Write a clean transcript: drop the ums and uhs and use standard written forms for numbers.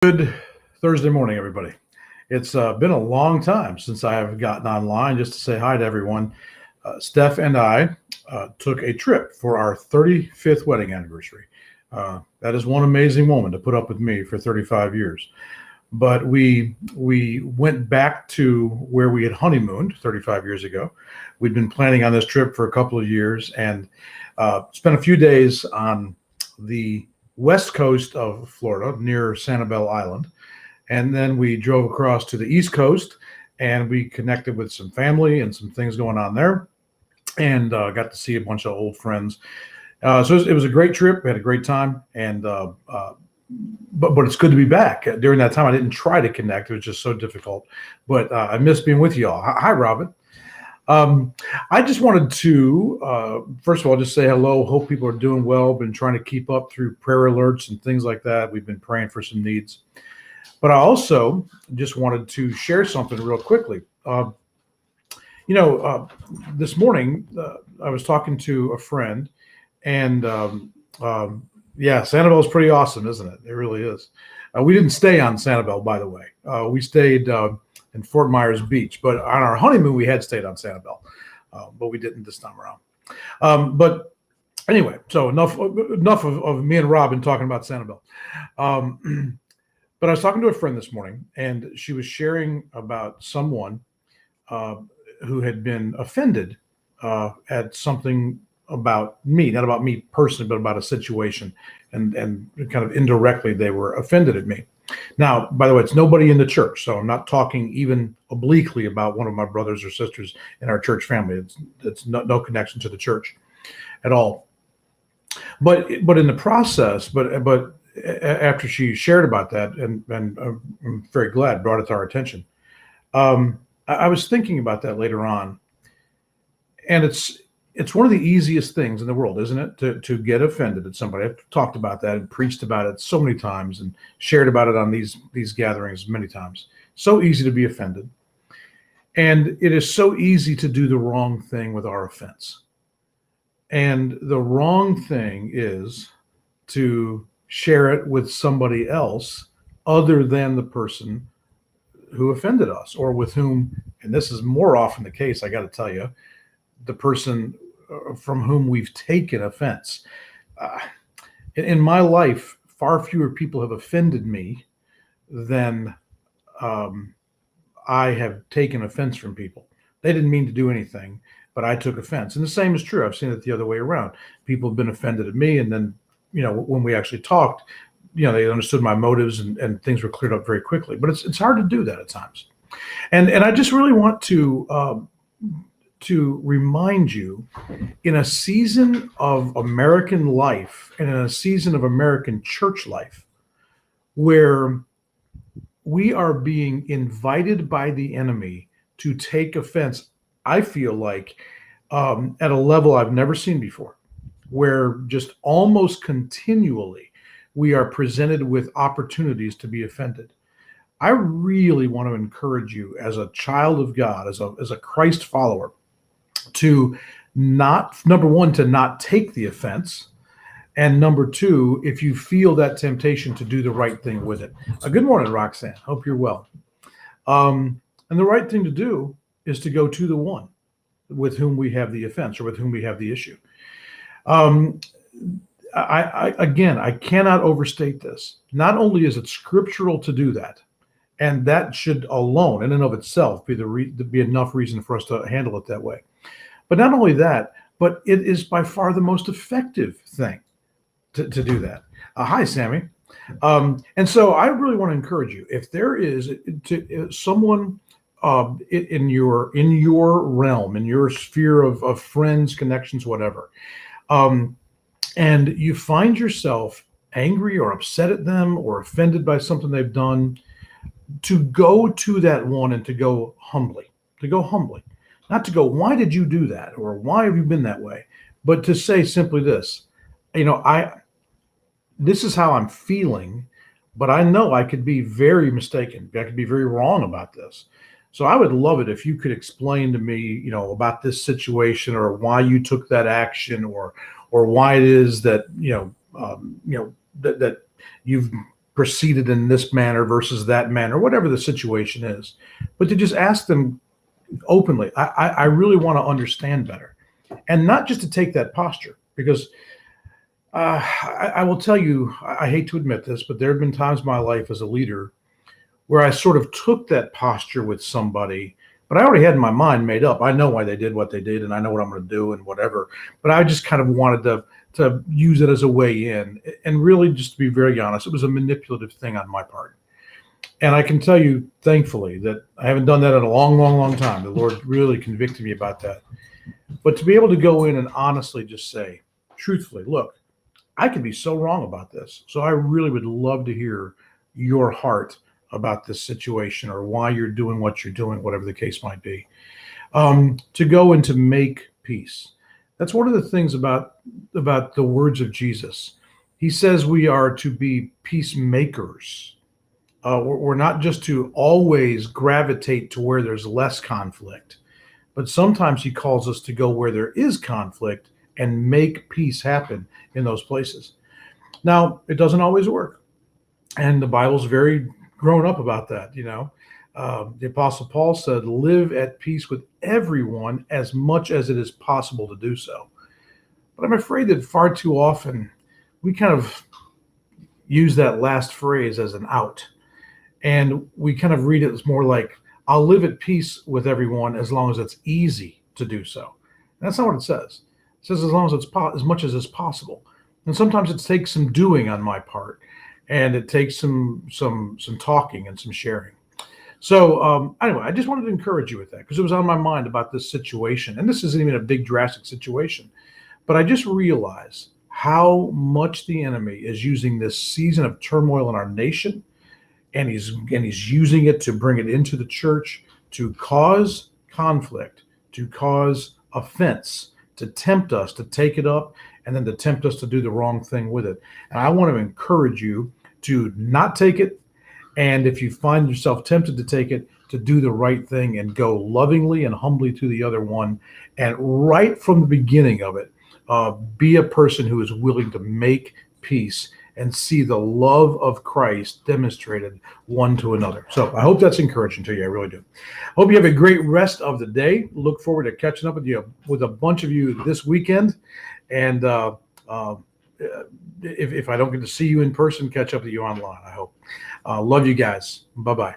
Good Thursday morning, everybody. It's been a long time since I have gotten online just to say hi to everyone. Steph and I took a trip for our 35th wedding anniversary. That is one amazing woman to put up with me for 35 years. But we went back to where we had honeymooned 35 years ago. We'd been planning on this trip for a couple of years and spent a few days on the west coast of Florida near Sanibel Island. And then we drove across to the East Coast and we connected with some family and some things going on there and got to see a bunch of old friends. So it was a great trip. We had a great time. But it's good to be back. During that time, I didn't try to connect. It was just so difficult. But I miss being with you all. Hi, Robin. I just wanted to, first of all, just say hello. Hope people are doing well. Been trying to keep up through prayer alerts and things like that. We've been praying for some needs. But I also just wanted to share something real quickly. This morning, I was talking to a friend, and yeah, Sanibel is pretty awesome, isn't it? It really is. We didn't stay on Sanibel, by the way. We stayed in Fort Myers Beach, but on our honeymoon, we had stayed on Sanibel, but we didn't this time around. But anyway, so enough of me and Robin talking about Sanibel. But I was talking to a friend this morning, and she was sharing about someone who had been offended at something about me, not about me personally, but about a situation, and kind of indirectly they were offended at me. Now, by the way, it's nobody in the church, so I'm not talking even obliquely about one of my brothers or sisters in our church family. It's no connection to the church at all. But in the process, but after she shared about that, and I'm very glad brought it to our attention, I was thinking about that later on, and it's one of the easiest things in the world, isn't it, to get offended at somebody. I've talked about that and preached about it so many times and shared about it on these gatherings many times. So easy to be offended. And it is so easy to do the wrong thing with our offense. And the wrong thing is to share it with somebody else other than the person who offended us, or with whom, and this is more often the case, I got to tell you, the person from whom we've taken offense. In my life, far fewer people have offended me than I have taken offense from people. They didn't mean to do anything, but I took offense. And the same is true. I've seen it the other way around. People have been offended at me, and then, when we actually talked, they understood my motives, and things were cleared up very quickly. But it's hard to do that at times. And I just really want to remind you, in a season of American life and in a season of American church life, where we are being invited by the enemy to take offense, I feel like, at a level I've never seen before, where just almost continually we are presented with opportunities to be offended. I really want to encourage you, as a child of God, as a Christ follower, to not, number one, to not take the offense, and number two, if you feel that temptation, to do the right thing with it. Good morning, Roxanne. Hope you're well. And the right thing to do is to go to the one with whom we have the offense, or with whom we have the issue. I cannot overstate this. Not only is it scriptural to do that, and that should alone, in and of itself, be enough reason for us to handle it that way. But not only that, but it is by far the most effective thing to do that. Hi, Sammy. And so I really want to encourage you, if there is someone in your realm, in your sphere of friends, connections, whatever, and you find yourself angry or upset at them or offended by something they've done, to go to that one and to go humbly, not to go, why did you do that? Or why have you been that way? But to say simply this, this is how I'm feeling, but I know I could be very mistaken. I could be very wrong about this. So I would love it if you could explain to me, about this situation, or why you took that action, or why it is that, that you've proceeded in this manner versus that manner, whatever the situation is, but to just ask them openly, I really want to understand better, and not just to take that posture, because I will tell you, I hate to admit this, but there have been times in my life as a leader where I sort of took that posture with somebody, but I already had my mind made up. I know why they did what they did, and I know what I'm going to do and whatever. But I just kind of wanted to use it as a way in. And really, just to be very honest, it was a manipulative thing on my part. And I can tell you, thankfully, that I haven't done that in a long, long, long time. The Lord really convicted me about that. But to be able to go in and honestly just say, truthfully, look, I could be so wrong about this. So I really would love to hear your heart about this situation, or why you're doing what you're doing, whatever the case might be. To go and to make peace. That's one of the things about the words of Jesus. He says we are to be peacemakers. We're not just to always gravitate to where there's less conflict, but sometimes he calls us to go where there is conflict and make peace happen in those places. Now, it doesn't always work. And the Bible's very grown up about that. The Apostle Paul said, live at peace with everyone as much as it is possible to do so. But I'm afraid that far too often we kind of use that last phrase as an out. And we kind of read it as more like, I'll live at peace with everyone as long as it's easy to do so. And that's not what it says. It says as long as it's as much as is possible. And sometimes it takes some doing on my part, and it takes some talking and some sharing. So anyway, I just wanted to encourage you with that, because it was on my mind about this situation. And this isn't even a big drastic situation, but I just realized how much the enemy is using this season of turmoil in our nation, and he's using it to bring it into the church, to cause conflict, to cause offense, to tempt us to take it up, and then to tempt us to do the wrong thing with it. And I want to encourage you to not take it. And if you find yourself tempted to take it, to do the right thing and go lovingly and humbly to the other one. And right from the beginning of it, be a person who is willing to make peace and see the love of Christ demonstrated one to another. So I hope that's encouraging to you. I really do. Hope you have a great rest of the day. Look forward to catching up with a bunch of you this weekend. And if I don't get to see you in person, catch up with you online, I hope. Love you guys. Bye-bye.